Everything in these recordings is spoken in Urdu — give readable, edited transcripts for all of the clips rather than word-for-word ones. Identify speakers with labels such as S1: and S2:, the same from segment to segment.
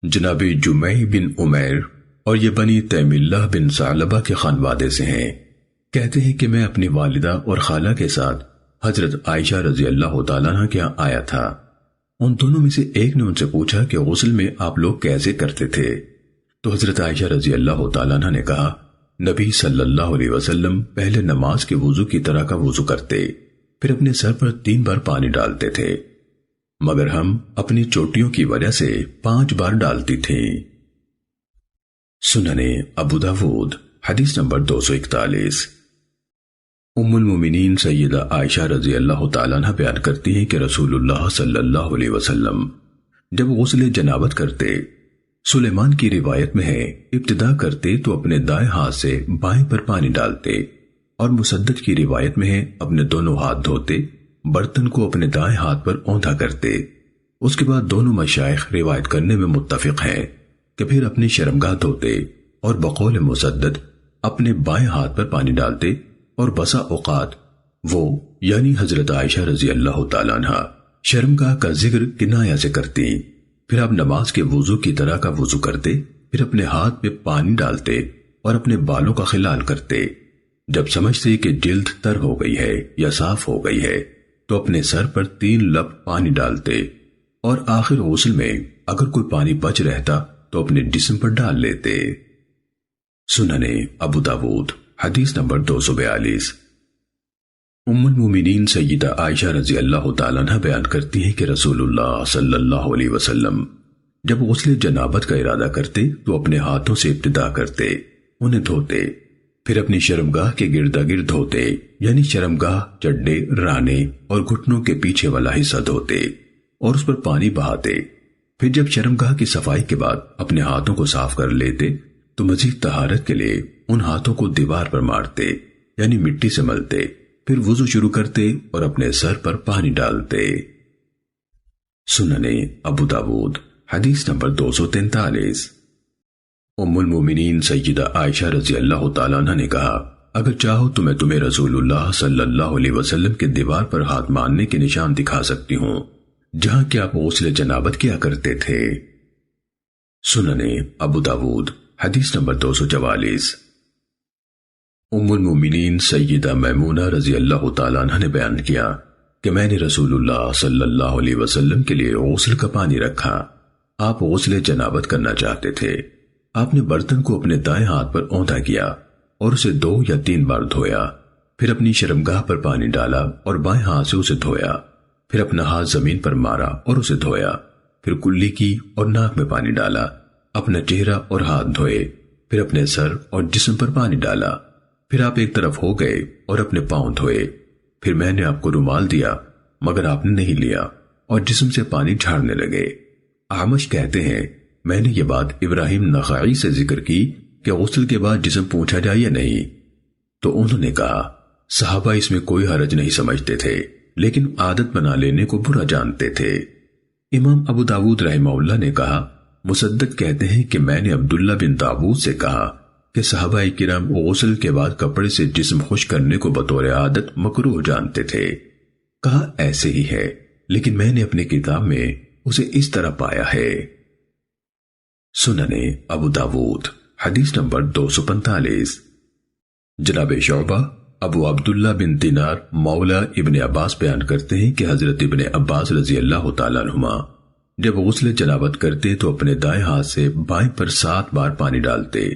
S1: جناب جمعی بن عمیر اور یہ بنی تیم اللہ بن ثعلبہ کے خانوادے سے ہیں۔ کہتے ہیں کہ میں اپنی والدہ اور خالہ کے ساتھ حضرت عائشہ رضی اللہ تعالیٰ عنہ کے یہاں آیا تھا۔ ان دونوں میں سے ایک نے ان سے پوچھا کہ غسل میں آپ لوگ کیسے کرتے تھے؟ تو حضرت عائشہ رضی اللہ تعالیٰ عنہ نے کہا، نبی صلی اللہ علیہ وسلم پہلے نماز کے وضو کی طرح کا وضو کرتے، پھر اپنے سر پر 3 بار پانی ڈالتے تھے، مگر ہم اپنی چوٹیوں کی وجہ سے 5 بار ڈالتی تھیں۔ سننے ابو داود حدیث نمبر 241۔ ام المومنین سیدہ عائشہ رضی اللہ تعالیٰ عنہ بیان کرتی ہیں کہ رسول اللہ صلی اللہ علیہ وسلم جب غسل جنابت کرتے، سلیمان کی روایت میں ہے ابتدا کرتے تو اپنے دائیں ہاتھ سے بائیں پر پانی ڈالتے، اور مسدد کی روایت میں ہے اپنے دونوں ہاتھ دھوتے، برتن کو اپنے دائیں ہاتھ پر اوندا کرتے۔ اس کے بعد دونوں مشائخ روایت کرنے میں متفق ہیں کہ پھر اپنی شرمگاہ دھوتے اور بقول مسدد اپنے بائیں ہاتھ پر پانی ڈالتے، اور بسا اوقات وہ یعنی حضرت عائشہ رضی اللہ تعالیٰ عنہ شرمگاہ کا ذکر کنایہ سے کرتی، پھر آپ نماز کے وضو کی طرح کا وضو کرتے، پھر اپنے ہاتھ میں پانی ڈالتے اور اپنے بالوں کا خلال کرتے۔ جب سمجھتے کہ جلد تر ہو گئی ہے یا صاف ہو گئی ہے تو اپنے سر پر 3 لب پانی ڈالتے، اور آخر غسل میں اگر کوئی پانی بچ رہتا تو اپنے جسم پر ڈال لیتے۔ سننے ابو داود حدیث نمبر 242۔ ام المومنین سیدہ عائشہ رضی اللہ تعالیٰ عنہ بیان کرتی ہیں کہ رسول اللہ صلی اللہ علیہ وسلم جب غسل جنابت کا ارادہ کرتے تو اپنے ہاتھوں سے ابتدا کرتے، انہیں دھوتے، پھر اپنی شرمگاہ کے گردا گرد دھوتے، یعنی شرمگاہ، چڈے، رانے اور گھٹنوں کے پیچھے والا حصہ دھوتے اور اس پر پانی بہاتے، پھر جب شرمگاہ کی صفائی کے بعد اپنے ہاتھوں کو صاف کر لیتے تو مزید طہارت کے لیے ان ہاتھوں کو دیوار پر مارتے، یعنی مٹی سے ملتے، پھر وضو شروع کرتے اور اپنے سر پر پانی ڈالتے۔ سننے ابو داود حدیث نمبر 243۔ ام المومنین سیدہ عائشہ رضی اللہ تعالیٰ عنہ نے کہا، اگر چاہو تو میں تمہیں رسول اللہ صلی اللہ علیہ وسلم کے دیوار پر ہاتھ مارنے کے نشان دکھا سکتی ہوں جہاں کہ آپ غسل جنابت کیا کرتے تھے۔ سننے ابو داود حدیث نمبر 244۔ ام المومنین سیدہ میمونہ رضی اللہ تعالیٰ عنہ نے بیان کیا کہ میں نے رسول اللہ صلی اللہ علیہ وسلم کے لیے غسل کا پانی رکھا۔ آپ غسل جنابت کرنا چاہتے تھے۔ آپ نے برتن کو اپنے دائیں ہاتھ پر اوندا کیا اور اسے 2 یا 3 بار دھویا، پھر اپنی شرمگاہ پر پانی ڈالا اور بائیں ہاتھ سے اسے دھویا، پھر اپنا ہاتھ زمین پر مارا اور اسے دھویا، پھر کلی کی اور ناک میں پانی ڈالا، اپنا چہرہ اور ہاتھ دھوئے، پھر اپنے سر اور جسم پر پانی ڈالا، پھر آپ ایک طرف ہو گئے اور اپنے پاؤں دھوئے، پھر میں نے آپ کو رومال دیا مگر آپ نے نہیں لیا اور جسم سے پانی جھاڑنے لگے۔ اعمش کہتے ہیں میں نے یہ بات ابراہیم نخعی سے ذکر کی کہ غسل کے بعد جسم پوچھا جائے یا نہیں، تو انہوں نے کہا صحابہ اس میں کوئی حرج نہیں سمجھتے تھے لیکن عادت بنا لینے کو برا جانتے تھے۔ امام ابو داود رحمہ اللہ نے کہا، مسدد کہتے ہیں کہ میں نے عبداللہ بن داود سے کہا کہ صحابہ کرام غسل کے بعد کپڑے سے جسم خشک کرنے کو بطور عادت مکروہ جانتے تھے۔ کہا ایسے ہی ہے لیکن میں نے اپنی کتاب میں اسے اس طرح پایا ہے۔ سننے ابو داود حدیث نمبر 245۔ جناب شعبہ ابو عبداللہ بن دینار مولا ابن عباس بیان کرتے ہیں کہ حضرت ابن عباس رضی اللہ تعالیٰ عنہما جب غسل جنابت کرتے تو اپنے دائیں ہاتھ سے بائیں پر 7 بار پانی ڈالتے،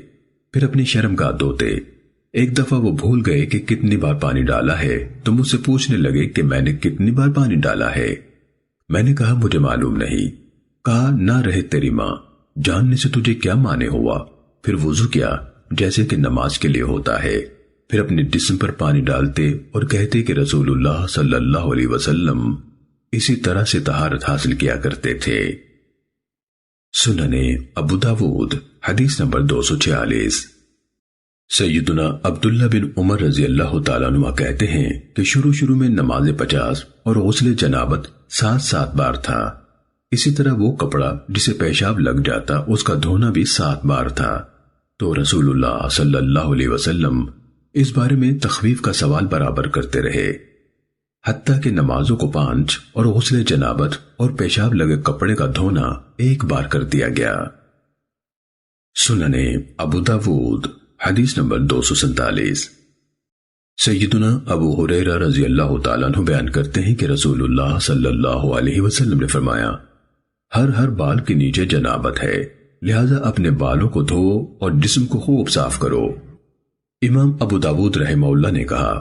S1: پھر اپنی شرمگاہ دھوتے۔ ایک دفعہ وہ بھول گئے کہ کتنی بار پانی ڈالا ہے تو مجھ سے پوچھنے لگے کہ میں نے کتنی بار پانی ڈالا ہے۔ میں نے کہا مجھے معلوم نہیں۔ کہا نہ رہے تیری ماں، جاننے سے تجھے کیا مانے ہوا؟ پھر وضو کیا جیسے کہ نماز کے لیے ہوتا ہے، پھر اپنے جسم پر پانی ڈالتے اور کہتے کہ رسول اللہ صلی اللہ علیہ وسلم اسی طرح سے طہارت حاصل کیا کرتے تھے۔ سننے ابو داود حدیث نمبر 246۔ سیدنا عبداللہ بن عمر رضی اللہ تعالیٰ عنہ کہتے ہیں کہ شروع میں نماز 50 اور غسل جنابت 7 بار تھا۔ اسی طرح وہ کپڑا جسے پیشاب لگ جاتا اس کا دھونا بھی 7 بار تھا۔ تو رسول اللہ صلی اللہ علیہ وسلم اس بارے میں تخفیف کا سوال برابر کرتے رہے۔ حتیٰ کہ نمازوں کو 5 اور غسل جنابت اور پیشاب لگے کپڑے کا دھونا ایک بار کر دیا گیا۔ سننے ابو داود حدیث نمبر 247۔ سیدنا ابو ہریرہ رضی اللہ تعالیٰ عنہ بیان کرتے ہیں کہ رسول اللہ صلی اللہ علیہ وسلم نے فرمایا، ہر بال کے نیچے جنابت ہے، لہذا اپنے بالوں کو دھو اور جسم کو خوب صاف کرو۔ امام ابو داود رحمہ اللہ نے کہا،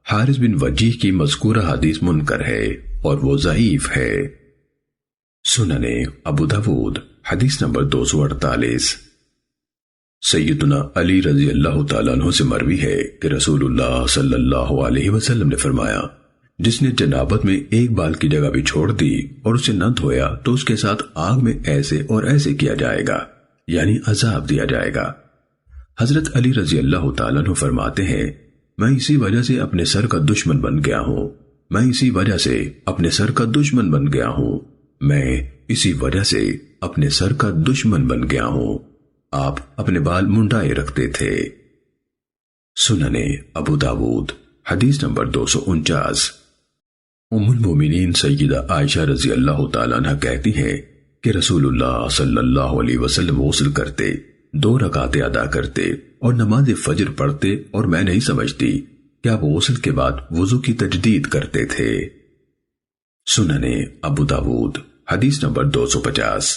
S1: حارث بن وجیح کی مذکورہ حدیث منکر ہے اور وہ ضعیف ہے۔ سننے ابو داود حدیث نمبر 248۔ سیدنا علی رضی اللہ تعالیٰ عنہ سے مروی ہے کہ رسول اللہ صلی اللہ علیہ وسلم نے فرمایا، جس نے جنابت میں ایک بال کی جگہ بھی چھوڑ دی اور اسے نہ دھویا تو اس کے ساتھ آگ میں ایسے اور ایسے کیا جائے گا، یعنی عذاب دیا جائے گا۔ حضرت علی رضی اللہ تعالیٰ عنہ فرماتے ہیں، میں اسی وجہ سے اپنے سر کا دشمن بن گیا ہوں، میں اسی وجہ سے اپنے سر کا دشمن بن گیا ہوں، میں اسی وجہ سے اپنے سر کا دشمن بن گیا ہوں۔ آپ اپنے بال منڈائے رکھتے تھے۔ سننے ابو داود حدیث نمبر 249۔ ام المومنین سیدہ عائشہ رضی اللہ تعالیٰ عنہ کہتی ہیں کہ رسول اللہ صلی اللہ علیہ وسلم غسل کرتے، 2 رکعتیں ادا کرتے اور نماز فجر پڑھتے، اور میں نہیں سمجھتی کہ آپ غسل کے بعد وضو کی تجدید کرتے تھے۔ سننے ابو داود حدیث نمبر 250۔